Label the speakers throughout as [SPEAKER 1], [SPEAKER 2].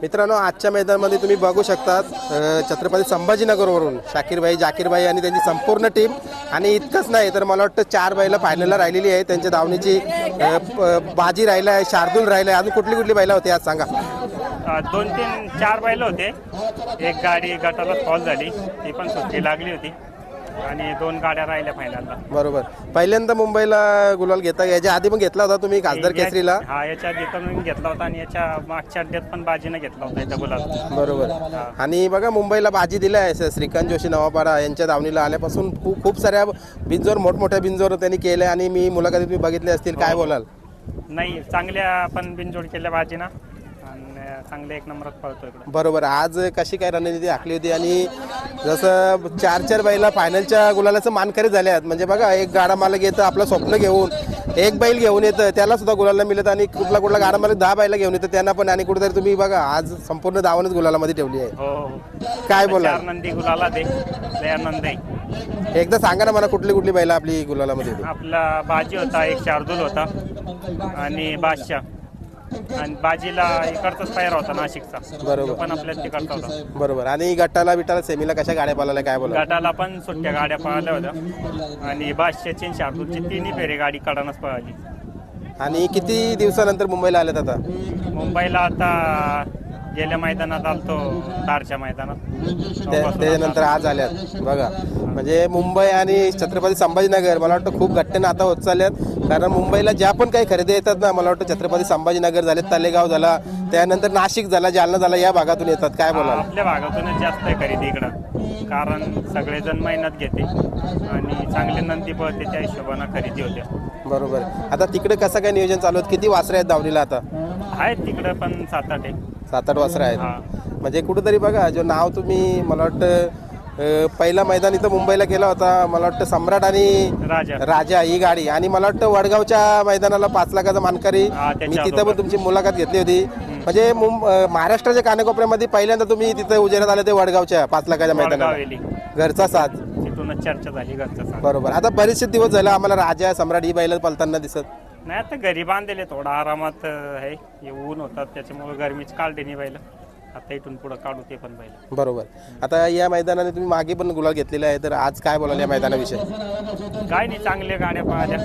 [SPEAKER 1] मित्रांनो, आजच्या मैदानामध्ये तुम्ही बघू शकता छत्रपती संभाजीनगरवरून शाकीरभाई, जाकीरभाई आणि त्यांची संपूर्ण टीम. आणि इतकंच नाही तर मला वाटतं 4 बैलं फायनलला राहिलेली आहे. त्यांच्या धावणीची बाजी राहिला आहे, शार्दूल राहिला आहे. अजून कुठली कुठली बैलं होती आज सांगा?
[SPEAKER 2] 2-3-4 बैल होते. एक गाडी गटाला फॉल झाली, ती पण सुट्टी लागली होती आणि 2 गाड्या राहिल्या फायनलला.
[SPEAKER 1] बरोबर. पहिल्यांदा मुंबईला गुलाल घेता, याच्या आधी पण घेतला होता तुम्ही खासदार केसरीला?
[SPEAKER 2] हा, याच्या आधी पण घेतला होता आणि याच्या मागच्या अड्ड्यात पण बाजीने घेतला होता इथं गुलाल.
[SPEAKER 1] बरोबर. आणि बघा, मुंबईला बाजी दिल्या आहे श्रीकांत जोशी नवापाडा यांच्या दावणीला आल्यापासून खूप साऱ्या बिंजोर, मोठमोठ्या बिंजोर त्यांनी केले आणि मी मुलाखतीत तुम्ही बघितले असतील. काय बोलाल?
[SPEAKER 2] नाही, चांगल्या पण बिनजोड केल्या बाजीना आणि चांगले 1 नंबरात पळतो इकडे.
[SPEAKER 1] बरोबर. आज कशी काय रणनीती आखली होती? आणि जसं 4 बैला फायनलच्या गुलालाचं मानकरी झाले आहेत. म्हणजे बघा, एक गाडा मालक येतं आपलं स्वप्न घेऊन, एक बैल घेऊन येतं, त्याला सुद्धा गुलाला मिळत. आणि कुठला गाडा मालक 10 बैला घेऊन येतं त्यांना पण. आणि कुठेतरी तुम्ही बघा आज संपूर्ण दावणच गुलालामध्ये ठेवली आहे.
[SPEAKER 2] हो,
[SPEAKER 1] काय बोला?
[SPEAKER 2] 4 नंदी गुलाला दे, लय आनंद आहे.
[SPEAKER 1] एकदा सांगा ना मला, कुठली कुठली बैला आपली गुलालामध्ये होती?
[SPEAKER 2] आपला बाजी होता, एक शार्दूल होता आणि बादशाह. आणि बाजीला इकडचाच पायरा होता नाशिकचा.
[SPEAKER 1] बरोबर.
[SPEAKER 2] पण आपल्याला तिकडचा होता.
[SPEAKER 1] बरोबर. आणि गटाला बिटाला सेमीला कशा गाड्या पाळल्या, काय बोला?
[SPEAKER 2] गटाला पण सुट्ट्या गाड्या पळाल्या होत्या आणि बादशाहची आणि शार्दूलची 3 फेरे गाडी कडनच पळाली.
[SPEAKER 1] आणि किती दिवसानंतर मुंबईला आलेत आता?
[SPEAKER 2] मुंबईला आता गेल्या मैदानात आलतो, तारच्या मैदानात.
[SPEAKER 1] त्याच्यानंतर आज आल्यात. बघा, म्हणजे मुंबई आणि छत्रपती संभाजीनगर मला वाटतं खूप घट्ट नातं होत चालल्यात. कारण मुंबईला ज्या पण काही खरेदी येतात ना, मला वाटतं छत्रपती संभाजीनगर झाले, तलेगाव झाला, त्यानंतर नाशिक झाला, जालना झाला, या भागातून येतात. काय बोला?
[SPEAKER 2] आपल्या भागातूनच जास्त आहे खरेदी इकडं, कारण सगळेजण मेहनत घेते आणि चांगले नंदी पळते, त्या हिशोबानं खरेदी होते.
[SPEAKER 1] बरोबर. आता तिकडे कसं काय नियोजन चालू आहे? किती वासरे आहेत दावणीला आता?
[SPEAKER 2] आहेत तिकडं पण 7-8 आहे.
[SPEAKER 1] 7-8 वासरे आहेत. म्हणजे कुठेतरी बघा, जो नाव तुम्ही मला वाटतं पहिला मैदान इथं मुंबईला केला होता, मला वाटतं सम्राट आणि राजा ही गाडी. आणि मला वाटतं वडगावच्या मैदानाला 5 लाखाचा मानकरी, मी तिथं पण तुमची मुलाखत घेतली होती. म्हणजे महाराष्ट्राच्या कानाकोपऱ्यामध्ये पहिल्यांदा तुम्ही तिथं उजेडात आले ते वडगावच्या 5 लाखाच्या मैदानाला. घरचा साथ,
[SPEAKER 2] तिथूनच चर्चा झाली घरचा साथ.
[SPEAKER 1] बरोबर. आता बरेचसे दिवस झाले आम्हाला राजा सम्राट ही बैल पलताना दिसत
[SPEAKER 2] नाही. आता घरी बांधलेले, थोडा आरामात आहे. ऊन होतात त्याच्यामुळे गरमीच काढले नाही बैल. आता इथून पुढे काढू ते पण बैल.
[SPEAKER 1] बरोबर. आता या मैदानाने तुम्ही मागे पण गुलाल घेतलेला आहे, तर आज काय बोलाल या मैदानाविषयी?
[SPEAKER 2] काय नाही, चांगल्या गाड्या पाहिल्या,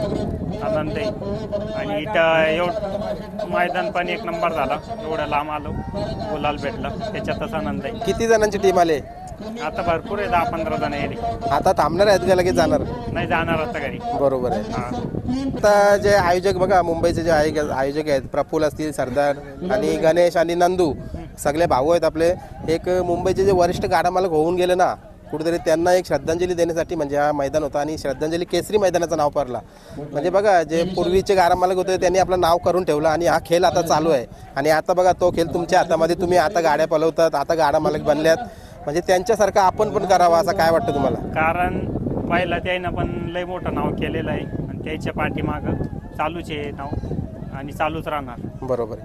[SPEAKER 2] आनंद आहे. आणि इथं एवढं मैदान पण 1 नंबर झाला. एवढं लांब आलो, गुलाल भेटला, त्याच्यातच आनंद आहे.
[SPEAKER 1] किती जणांची टीम आले?
[SPEAKER 2] आता भरपूर आहे, 10-15 जण येईल.
[SPEAKER 1] आता थांबणार आहेत का लगेच जाणार?
[SPEAKER 2] नाही, जाणार आता घरी.
[SPEAKER 1] बरोबर आहे. आता जे आयोजक बघा, मुंबईचे जे आयोजक आहेत, प्रफुल असतील, सरदार आणि गणेश आणि नंदू, सगळे भाऊ आहेत आपले. एक मुंबईचे जे वरिष्ठ गाडा मालक होऊन गेले ना, कुठेतरी त्यांना एक श्रद्धांजली देण्यासाठी म्हणजे हा मैदान होता. आणि श्रद्धांजली केसरी मैदानाचं नाव पडला. म्हणजे बघा, जे पूर्वीचे गाडा मालक होते त्यांनी आपलं नाव करून ठेवलं आणि हा खेळ आता चालू आहे. आणि आता बघा, तो खेळ तुमच्या हातामध्ये, तुम्ही आता गाड्या पळवतात, आता गाडा मालक बनल्यात. म्हणजे त्यांच्यासारखं आपण पण करावं, असं काय वाटतं तुम्हाला?
[SPEAKER 2] कारण पहिला त्यानं पण लय मोठं नाव केलेलं आहे आणि त्याच्या पाठीमागं चालूच आहे नाव आणि चालूच राहणार.
[SPEAKER 1] बरोबर.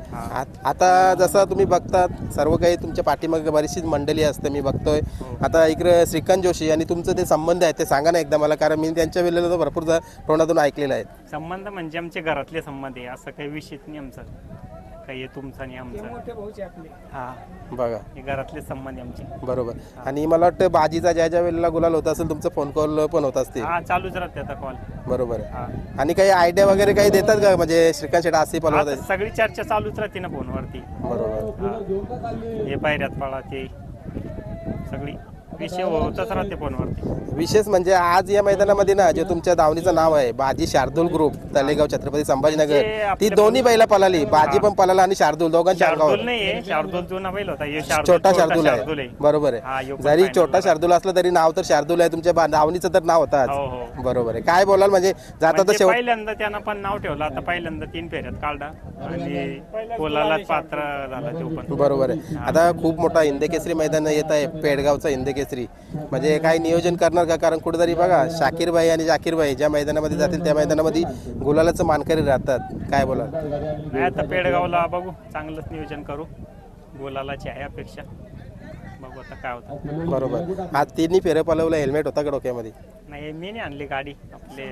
[SPEAKER 1] आता जसं तुम्ही बघतात, सर्व काही तुमच्या पाठीमागे बरीचशी मंडळी असते, मी बघतोय. आता इकडे श्रीकांत जोशी आणि तुमचं ते संबंध आहे ते सांगा ना एकदा मला, कारण मी त्यांच्या वेळेला तर भरपूर तोंडातून ऐकलेलं आहे.
[SPEAKER 2] संबंध म्हणजे आमचे घरातले संबंध आहे, असं काही विषयच नाही आमचा, काही तुमचा नाही आमचा. हा,
[SPEAKER 1] बघा,
[SPEAKER 2] हे घरातले संबंध आहे आमचे.
[SPEAKER 1] बरोबर. आणि मला वाटतं बाजीचा ज्या वेळेला गुलाल होत असेल, तुमचा फोन कॉल पण होत असते?
[SPEAKER 2] हा, चालूच राहते आता कॉल.
[SPEAKER 1] बरोबर. आणि काही आयडिया वगैरे काही देतात का, म्हणजे श्रीकांत शेट असे पळवतात?
[SPEAKER 2] सगळी चर्चा चालूच राहते ना फोनवरती.
[SPEAKER 1] बरोबर.
[SPEAKER 2] हे पायऱ्यात पळा, ते सगळी विषय होतच राहते फोनवरती.
[SPEAKER 1] विशेष म्हणजे आज या मैदानामध्ये ना, जे तुमच्या दावणीचं नाव आहे बाजी शार्दूल ग्रुप, तलेगाव, छत्रपती संभाजीनगर, ती दोन्ही बैला पळाली. बाजी पण पळाला आणि शार्दूल, दोघांच्या
[SPEAKER 2] शार्दूल नाही, शार्दूल जुना बैल होता,
[SPEAKER 1] छोटा शार्दूल आहे. बरोबर आहे. जरी छोटा शार्दूल असला तरी नाव तर शार्दूल आहे. तुमच्या दावणीचं तर नाव होतं. बरोबर आहे. काय बोलाल, म्हणजे जाता तर
[SPEAKER 2] पहिल्यांदा त्यांना पण नाव ठेवलं, आता पहिल्यांदा 3 फेऱ्यात काढला आणि बोलायलाच पात्र झाला तो पण.
[SPEAKER 1] बरोबर आहे. आता खूप मोठा हिंदकेसरी मैदान येत आहे, पेडगावचा हिंदकेसरी. म्हणजे काय नियोजन करणार का? कारण कुठेतरी बघा, शाकीरभाई आणि जाकीरभाई ज्या मैदानामध्ये जातील त्या मैदानामध्ये गुलालाचं मानकरी राहतात. काय बोला?
[SPEAKER 2] नाही, आता पेडगावला बघू, चांगलंच नियोजन करू, गुलालाची आहे अपेक्षा, बघू आता काय होतं.
[SPEAKER 1] बरोबर. आज 3 फेऱ्या पळवलं, हेल्मेट होता का डोक्यामध्ये?
[SPEAKER 2] नाही मी नाही आणली गाडी, आपले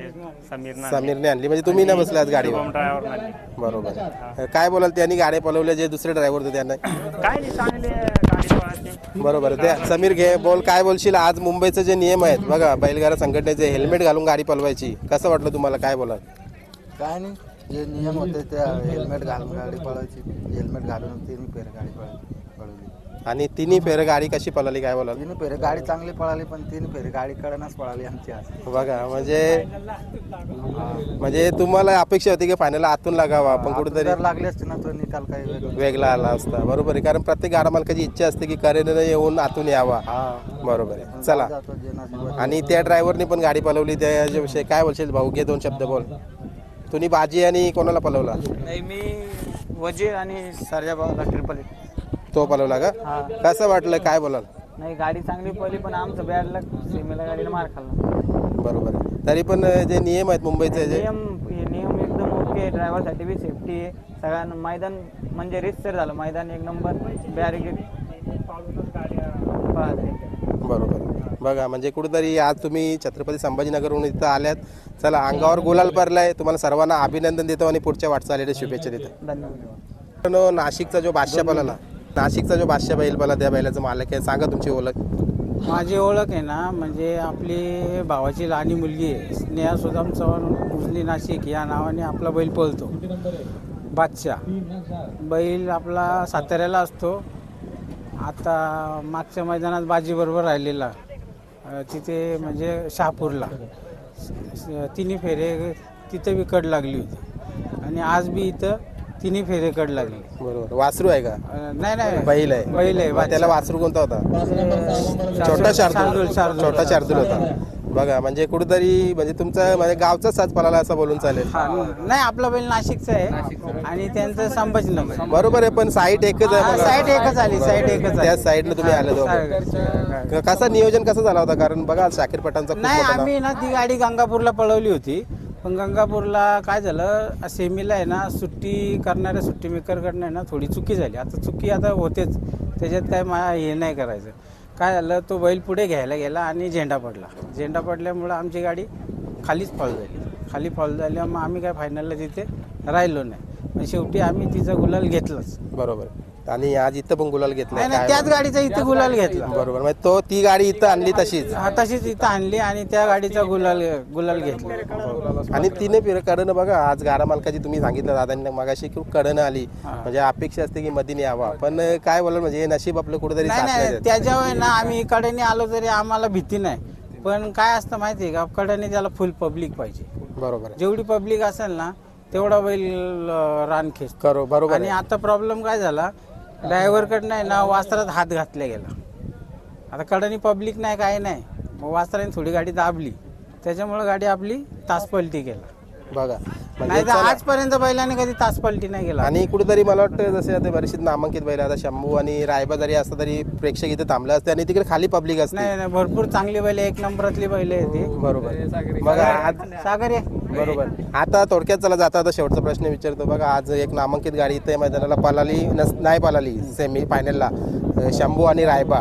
[SPEAKER 2] समीरनं
[SPEAKER 1] समीरने आणली म्हणजे तुम्ही नाही बसलात गाडीवर?
[SPEAKER 2] ड्रायव्हर आणली.
[SPEAKER 1] बरोबर. काय बोलाल त्यांनी गाड्या पळवल्या जे दुसरे ड्रायव्हर होते त्यांना?
[SPEAKER 2] काय नाही, चांगले गाडी पळायची.
[SPEAKER 1] बरोबर. त्या समीर घे बोल, काय बोलशील आज मुंबईचे जे नियम आहेत बघा बैलगाडा संघटनेचे, हेल्मेट घालून गाडी पळवायची, कसं वाटलं तुम्हाला, काय बोलाल?
[SPEAKER 3] काय नाही, जे नियम होते त्या हेल्मेट घालून गाडी पळवायची, हेल्मेट घालून 3 फेरे गाडी पळवली.
[SPEAKER 1] आणि तिन्ही फेर गाडी कशी पळाली, काय बोलाल?
[SPEAKER 3] 3 फेरे गाडी चांगली पळाली, पण 3 फेरे गाडी कडनच पळाली आमची आज.
[SPEAKER 1] बघा म्हणजे तुम्हाला अपेक्षा होती की फायनलला आतून लागावा, पण कुठेतरी
[SPEAKER 3] जर लागले असते ना तो निकाल काही
[SPEAKER 1] वेगळा आला असता. बरोबर आहे, कारण प्रत्येक गाडा मालकाची इच्छा असते की करेनं येऊन आतून यावा. बरोबर आहे. चला, आणि त्या ड्रायव्हरने पण गाडी पळवली, त्याविषयी काय बोलशील भाऊ? घे 2 शब्द बोल. तुम्ही बाजी आणि कोणाला पळवला?
[SPEAKER 4] नाही, मी वजीर आणि सरजा भाऊला ट्रिपल
[SPEAKER 1] तो पळवला का? कसं वाटलं, काय बोलाल?
[SPEAKER 4] नाही, गाडी चांगली पडली, पण आमचं बॅड लक, सीमेला गाडीला मार खाल्ला.
[SPEAKER 1] बरोबर आहे. तरी पण जे नियम आहेत मुंबईचे जे
[SPEAKER 4] नियम एकदम ओके, ड्रायव्हरसाठी बी सेफ्टी आहे सगळ्यांना. मैदान म्हणजे रितसर झालं, मैदान 1 नंबर, बॅरिकेड
[SPEAKER 1] बरोबर. बघा म्हणजे कुठेतरी आज तुम्ही छत्रपती संभाजीनगरहून इथं आल्यात. चला, अंगावर गुलाल भरलाय. तुम्हाला सर्वांना अभिनंदन देतो आणि पुढच्या वाटचालीला शुभेच्छा देतो.
[SPEAKER 4] धन्यवाद.
[SPEAKER 1] नाशिकचा जो बादशाह पळाला, नाशिकचा जो बादशाह बैल पळाला, त्या बैलाचं मालक आहे, सांगा तुमची ओळख.
[SPEAKER 5] माझी ओळख आहे ना, म्हणजे आपली भावाची लहानी मुलगी आहे स्नेहा सुदाम चव्हाण उजनी नाशिक या नावाने आपला बैल पळतो बादशाह. बैल आपला साताऱ्याला असतो. आता मागच्या मैदानात बाजीबरोबर राहिलेला तिथे म्हणजे शहापूरला 3 फेरे तिथे बी कड लागली होती, आणि आज बी इथं 3 फेरे कड लागली.
[SPEAKER 1] बरोबर. वासरू आहे का?
[SPEAKER 5] नाही,
[SPEAKER 1] बैल आहे.
[SPEAKER 5] बैल आहे.
[SPEAKER 1] मग त्याला वासरू कोणता होता? छोटा शार्दूल. छोटा शार्दूल होता. बघा म्हणजे कुठेतरी म्हणजे तुमचा म्हणजे गावचा साज पळाला असं बोलून चालेल.
[SPEAKER 5] नाही, आपला बैल नाशिकचा आहे आणि त्यांचं संभाजीनगर.
[SPEAKER 1] बरोबर आहे, पण साईट एकच आहे.
[SPEAKER 5] साईड एकच आली, साईड एकच आली.
[SPEAKER 1] त्याच साईडला तुम्ही आले दोघं. कसा नियोजन कसं झाला होता? कारण बघा शाकीर पठाणचा खूप
[SPEAKER 5] नाही,
[SPEAKER 1] मोठा नाव.
[SPEAKER 5] आम्ही ना ती गाडी गंगापूरला पळवली होती, पण गंगापूरला काय झालं, सेमीला आहे ना सुट्टी करणाऱ्या सुट्टी मेकरकडनं आहे ना थोडी चुकी झाली. आता चुकी आता होतेच, त्याच्यात काय हे नाही करायचं. काय झालं, तो बैल पुढे घ्यायला गेला आणि झेंडा पडला. झेंडा पडल्यामुळं आमची गाडी खालीच फॉल झाली. खाली फॉल झाल्यामुळे मग आम्ही काय फायनलला तिथे राहिलो नाही. पण शेवटी आम्ही तिचा गुलाल घेतलाच.
[SPEAKER 1] बरोबर. आणि आज इथं पण गुलाल घेतला.
[SPEAKER 5] नाही, त्याच गाडीचा इथे गुलाल घेतला.
[SPEAKER 1] बरोबर. म्हणजे ती गाडी इथं आणली तशीच.
[SPEAKER 5] तशीच इथं आणली आणि त्या गाडीचा गुलाल घेतला.
[SPEAKER 1] आणि तिने फिर कडनं बघा, आज गाडा मालकाची तुम्ही सांगितलं दादांनी मगाशी खूप कडनं आली, म्हणजे अपेक्षा असते की मधीने यावा, पण काय बोलाल म्हणजे हे नशीब आपलं कुठेतरी साथ नाही देत.
[SPEAKER 5] त्याच्यावर ना आम्ही कडेने आलो तरी आम्हाला भीती नाही, पण काय असतं माहिती आहे का, कडेने त्याला फुल पब्लिक पाहिजे.
[SPEAKER 1] बरोबर.
[SPEAKER 5] जेवढी पब्लिक असेल ना तेवढा बैल रान खेच
[SPEAKER 1] करो. बरोबर.
[SPEAKER 5] आणि आता प्रॉब्लेम काय झाला, ड्रायव्हरकडनं आहे ना वास्त्रात हात घातला गेला. आता कडानी पब्लिक नाही, काय नाही, मग वास्त्राने थोडी गाडी दाबली, त्याच्यामुळे गाडी आपली तासपलटी गेला.
[SPEAKER 1] बघा
[SPEAKER 5] नाही तर आजपर्यंत बैलाने कधी तासपलटी नाही गेला.
[SPEAKER 1] आणि कुठेतरी मला वाटतं जसे आता बरेचसे नामांकित बैल आता शंभू आणि रायबा जरी असतं तरी प्रेक्षक इथे थांबले असते आणि तिकडे खाली पब्लिक असते.
[SPEAKER 5] नाही, भरपूर चांगली बैल, 1 नंबरातली बैल आहे ती.
[SPEAKER 1] बरोबर. बघा आज
[SPEAKER 5] सागर आहे.
[SPEAKER 1] बरोबर. आता थोडक्यात चला जाता आता शेवटचा प्रश्न विचारतो. बघा आज एक नामांकित गाडी इथं मैदानाला पळाली नाही पळाली सेमी फायनलला, शंभू आणि रायबा.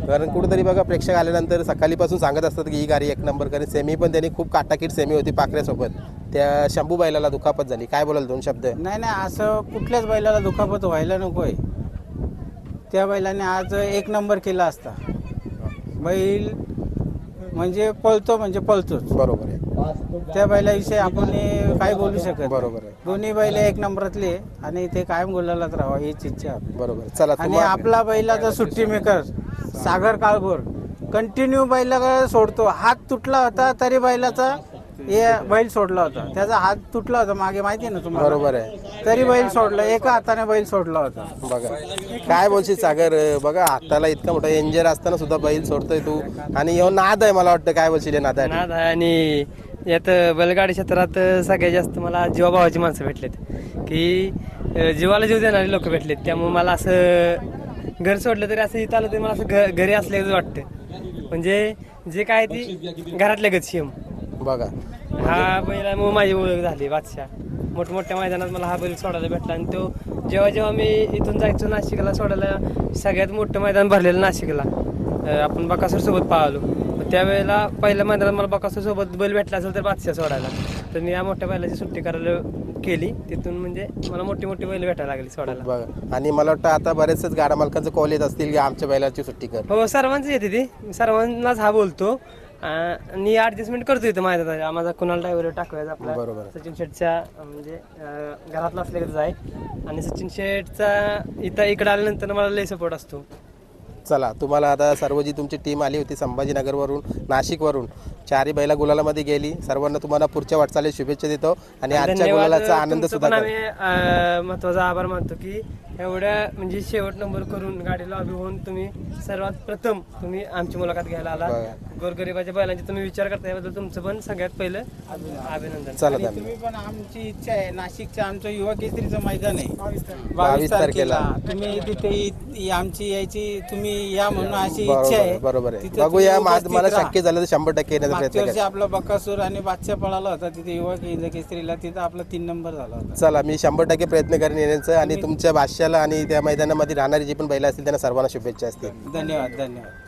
[SPEAKER 1] कारण कुठेतरी बघा प्रेक्षक आल्यानंतर सकाळीपासून सांगत असतात की ही गाडी 1 नंबर. कारण सेमी पण त्यांनी खूप काटाकीट सेमी होती पाकऱ्यासोबत, त्या शंभू बैलाला दुखापत झाली. काय बोलाल 2 शब्द?
[SPEAKER 5] नाही, असं कुठल्याच बैलाला दुखापत व्हायला नकोय. त्या बैलाने आज 1 नंबर केला असता. बैल म्हणजे पळतो म्हणजे पळतोच.
[SPEAKER 1] बरोबर आहे.
[SPEAKER 5] त्या बैलाविषयी आपण काय बोलू शकत.
[SPEAKER 1] बरोबर आहे.
[SPEAKER 5] दोन्ही बैल 1 नंबरातले आणि ते कायम गुलालात राहावा हीच इच्छा आपली.
[SPEAKER 1] बरोबर. चला,
[SPEAKER 5] आणि आपला बैलाचा सुट्टी मेकर सागर काळभोर कंटिन्यू बैला सोडतो. हात तुटला होता तरी बैलाचा बैल सोडला होता. त्याचा हात तुटला होता मागे, माहिती आहे ना तुम्हाला.
[SPEAKER 1] बरोबर आहे.
[SPEAKER 5] तरी बैल सोडला, एका हाताने बैल सोडला होता.
[SPEAKER 1] बघा काय बोलशील सागर, बघा हाताला इतका मोठा एंजर असताना सुद्धा बैल सोडतोय तू, आणि ह्यो नाद आहे. मला वाटतं काय बोलशील नाद आहे?
[SPEAKER 6] नाद आहे. आणि यात बैलगाडी क्षेत्रात सगळ्यात जास्त मला जीवाभावाची माणसं भेटलेत, की जीवाला जीव देणारे लोक भेटलेत. त्यामुळे मला असं घर सोडलं तरी असं इथं आलं तरी मला असं घरी असल्याचं वाटतं. म्हणजे जे काय ती घरातल्या गतशीम.
[SPEAKER 1] बघा
[SPEAKER 6] हा बैलामुळे माझी ओळख झाली बादशाह. मोठमोठ्या मैदानात मला हा बैल सोडायला भेटला, आणि तो जेव्हा मी इथून जायचो नाशिकला सोडायला, सगळ्यात मोठं मैदान भरलेलं नाशिकला आपण बकासूर सोबत पाहिलो. त्यावेळेला पहिल्या मैदानात मला बकासूर सोबत बैल भेटला असेल तर बादशाह सोडायला, तर मी या मोठ्या बैलाची सुट्टी करायला केली. तिथून म्हणजे मला मोठी मोठी बैल भेटायला लागली सोडायला.
[SPEAKER 1] बघा, आणि मला वाटतं आता बरेचसेच गाडा मालकांचं कॉल येत असतील की आमच्या बैलाची सुट्टी कर.
[SPEAKER 6] हो, सर्वांची येते ती, सर्वांनाच हा बोलतो आणि ऍडजस्टमेंट करतो इथं माझ्या. माझा कुणाल ड्रायव्हर टाकवायचा आपला
[SPEAKER 1] बरोबर.
[SPEAKER 6] सचिन शेठच्या म्हणजे घरातला असल्यागतच आहे. आणि सचिन शेठचा इकडे आल्यानंतर मला लय सपोर्ट असतो.
[SPEAKER 1] चला, तुम्हाला आता सर्व जी तुमची टीम आली होती संभाजीनगरवरून, नाशिकवरून, चारही बैला गुलालामध्ये गेली. सर्वांना तुम्हाला पुढच्या वाटचाली शुभेच्छा देतो आणि आजच्या
[SPEAKER 6] धन्यवाद.
[SPEAKER 1] गुलालाचा आनंद
[SPEAKER 6] तुमचं
[SPEAKER 1] सुद्धा
[SPEAKER 6] पण
[SPEAKER 1] करा.
[SPEAKER 6] आम्ही महत्वाचा आभार मानतो की एवढ्या म्हणजे शेवट नंबर करून गाडीला उभी होऊन तुम्ही सर्वात प्रथम तुम्ही आमची मुलाखत घ्यायला आला.
[SPEAKER 1] बघा.
[SPEAKER 6] गोरगरिबाच्या बैलांची तुम्ही विचार करता, याबद्दल तुमचं पण सगळ्यात पहिलं अभिनंदन.
[SPEAKER 1] चला,
[SPEAKER 5] आणि
[SPEAKER 1] धन्यवाद.
[SPEAKER 5] तुम्ही पण आमची इच्छा आहे, नाशिकचं आमचं युवा केसरीचं मैदान आहे
[SPEAKER 1] 22 तारखेला.
[SPEAKER 5] तुम्ही तिथे आमची यायची तुम्ही या म्हणून अशी इच्छा
[SPEAKER 1] बरोबर
[SPEAKER 5] आहे.
[SPEAKER 1] आहे, बरोबर आहे.
[SPEAKER 5] तिथे
[SPEAKER 1] बघूया,
[SPEAKER 5] तुम्ही उपस्थित
[SPEAKER 1] मला
[SPEAKER 5] राहा.
[SPEAKER 1] शक्य झालं तर 100% येण्याचा
[SPEAKER 5] मागच्या
[SPEAKER 1] प्रयत्न
[SPEAKER 5] वर्षी
[SPEAKER 1] करेन.
[SPEAKER 5] आपला बकासूर आणि बादशाह पळाला होता तिथे युवा केसरीला, तिथं आपला 3 नंबर झाला होता.
[SPEAKER 1] चला, मी 100% प्रयत्न करेन येण्याचं. आणि तुमच्या भाष्याला आणि त्या मैदानामध्ये राहणारी जी पण बैल असतील त्यांना सर्वांना शुभेच्छा असतील.
[SPEAKER 5] धन्यवाद.